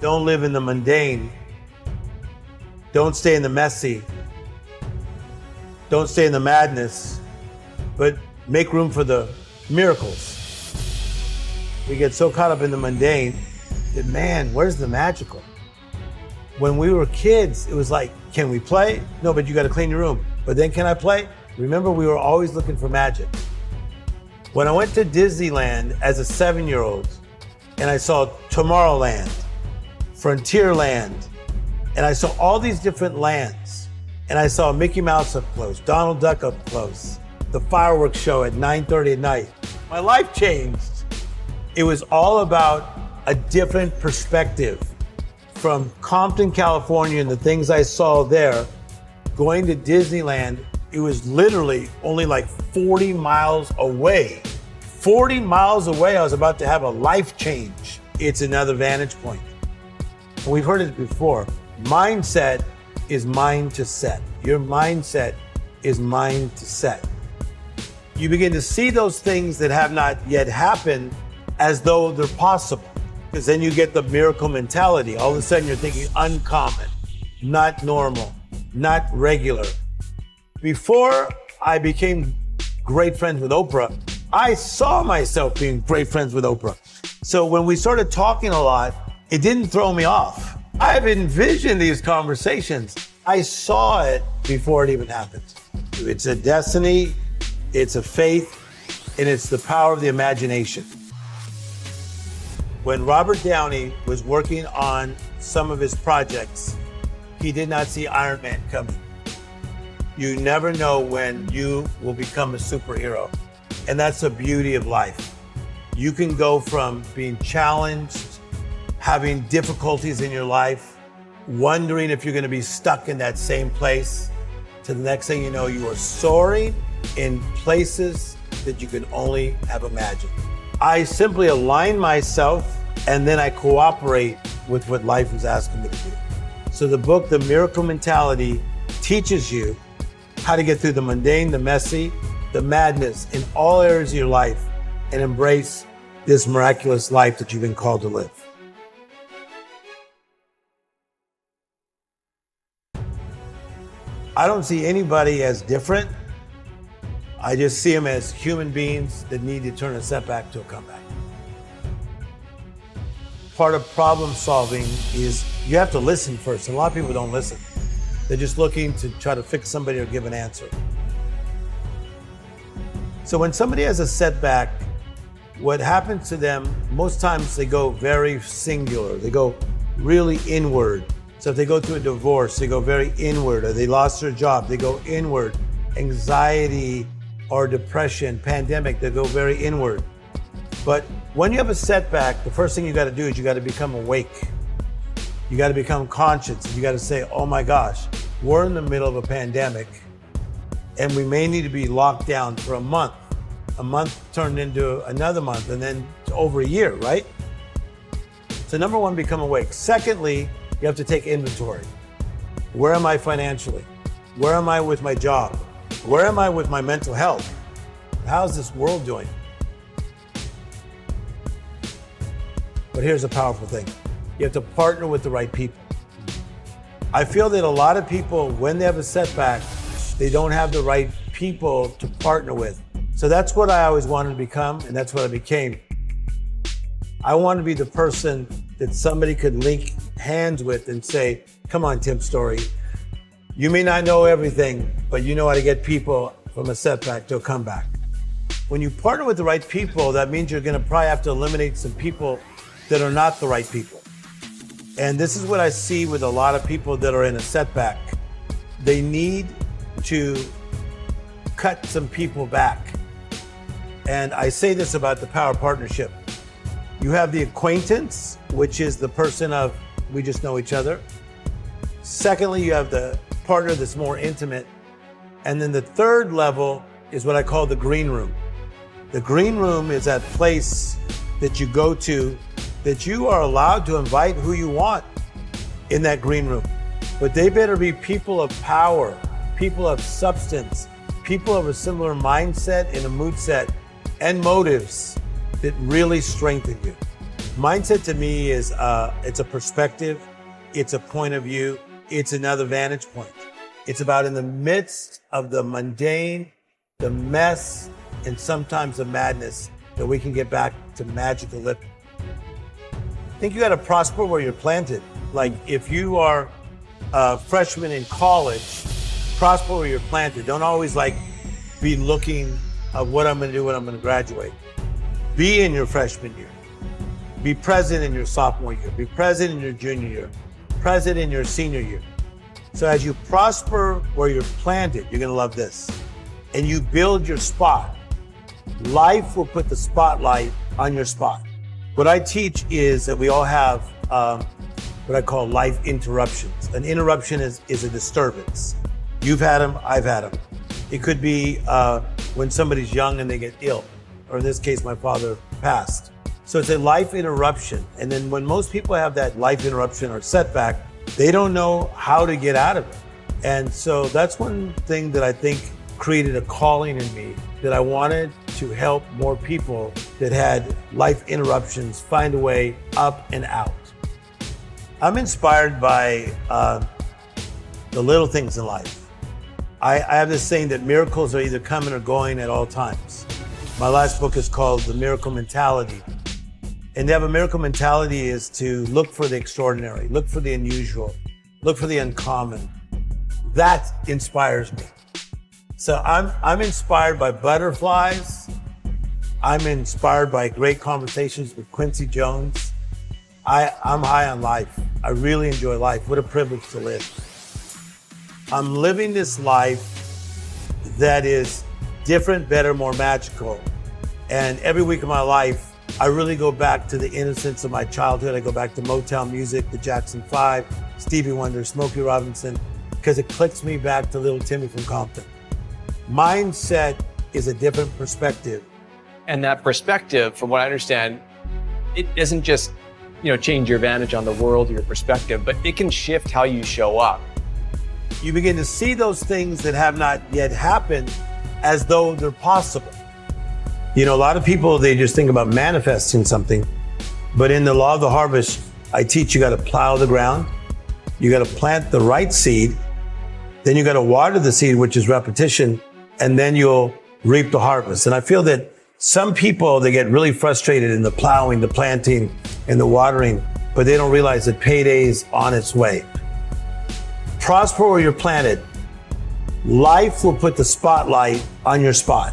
Don't live in the mundane. Don't stay in the messy. Don't stay in the madness, but make room for the miracles. We get so caught up in the mundane that, man, where's the magical? When we were kids, it was like, can we play? No, but you got to clean your room. But then can I play? Remember, we were always looking for magic. When I went to Disneyland as a 7-year-old and I saw Tomorrowland, Frontierland, and I saw all these different lands, and I saw Mickey Mouse up close, Donald Duck up close, the fireworks show at 9:30 at night, my life changed. It was all about a different perspective. From Compton, California, and the things I saw there, going to Disneyland, it was literally only like 40 miles away. 40 miles away, I was about to have a life change. It's another vantage point. And we've heard it before. Mindset is mind to set. Your mindset is mind to set. You begin to see those things that have not yet happened as though they're possible. Because then you get the miracle mentality. All of a sudden you're thinking uncommon, not normal, not regular. Before I became great friends with Oprah, I saw myself being great friends with Oprah. So when we started talking a lot, it didn't throw me off. I've envisioned these conversations. I saw it before it even happened. It's a destiny, it's a faith, and it's the power of the imagination. When Robert Downey was working on some of his projects, he did not see Iron Man coming. You never know when you will become a superhero. And that's the beauty of life. You can go from being challenged, having difficulties in your life, wondering if you're going to be stuck in that same place, to the next thing you know, you are soaring in places that you can only have imagined. I simply align myself and then I cooperate with what life is asking me to do. So the book, The Miracle Mentality, teaches you how to get through the mundane, the messy, the madness in all areas of your life and embrace this miraculous life that you've been called to live. I don't see anybody as different. I just see them as human beings that need to turn a setback to a comeback. Part of problem solving is you have to listen first. And a lot of people don't listen. They're just looking to try to fix somebody or give an answer. So when somebody has a setback, what happens to them, most times they go very singular. They go really inward. So if they go through a divorce, they go very inward, or they lost their job, they go inward. Anxiety or depression, pandemic, they go very inward. But when you have a setback, the first thing you got to do is you got to become awake. You got to become conscious. You got to say, oh my gosh, we're in the middle of a pandemic and we may need to be locked down for a month. A month turned into another month and then over a year, right? So number one, become awake. Secondly, you have to take inventory. Where am I financially? Where am I with my job? Where am I with my mental health? How's this world doing? But here's a powerful thing. You have to partner with the right people. I feel that a lot of people, when they have a setback, they don't have the right people to partner with. So that's what I always wanted to become, and that's what I became. I wanted to be the person that somebody could link hands with and say, come on, Tim Storey. You may not know everything, but you know how to get people from a setback to a comeback. When you partner with the right people, that means you're gonna probably have to eliminate some people that are not the right people. And this is what I see with a lot of people that are in a setback. They need to cut some people back. And I say this about the power partnership. You have the acquaintance, which is the person of, we just know each other. Secondly, you have the partner that's more intimate. And then the third level is what I call the green room. The green room is that place that you go to that you are allowed to invite who you want in that green room. But they better be people of power, people of substance, people of a similar mindset and a mood set and motives that really strengthen you. Mindset to me is it's a perspective, it's a point of view, it's another vantage point. It's about in the midst of the mundane, the mess, and sometimes the madness that we can get back to magical living. I think you got to prosper where you're planted. Like if you are a freshman in college, prosper where you're planted. Don't always be looking at what I'm going to do when I'm going to graduate. Be in your freshman year. Be present in your sophomore year. Be present in your junior year. Present in your senior year. So as you prosper where you're planted, you're going to love this. And you build your spot. Life will put the spotlight on your spot. What I teach is that we all have what I call life interruptions. An interruption is a disturbance. You've had them, I've had them. It could be when somebody's young and they get ill, or in this case, my father passed. So it's a life interruption. And then when most people have that life interruption or setback, they don't know how to get out of it. And so that's one thing that I think created a calling in me, that I wanted to help more people that had life interruptions find a way up and out. I'm inspired by the little things in life. I have this saying that miracles are either coming or going at all times. My last book is called The Miracle Mentality. And to have a miracle mentality is to look for the extraordinary, look for the unusual, look for the uncommon. That inspires me. So I'm inspired by butterflies. I'm inspired by great conversations with Quincy Jones. I'm high on life. I really enjoy life. What a privilege to live. I'm living this life that is different, better, more magical. And every week of my life, I really go back to the innocence of my childhood. I go back to Motown music, the Jackson 5, Stevie Wonder, Smokey Robinson, because it clicks me back to little Timmy from Compton. Mindset is a different perspective. And that perspective, from what I understand, it doesn't just, change your vantage on the world, your perspective, but it can shift how you show up. You begin to see those things that have not yet happened as though they're possible. A lot of people, they just think about manifesting something, but in the law of the harvest, I teach you got to plow the ground, you got to plant the right seed, then you got to water the seed, which is repetition, and then you'll reap the harvest. And I feel that some people, they get really frustrated in the plowing, the planting, and the watering, but they don't realize that payday is on its way. Prosper where you're planted. Life will put the spotlight on your spot.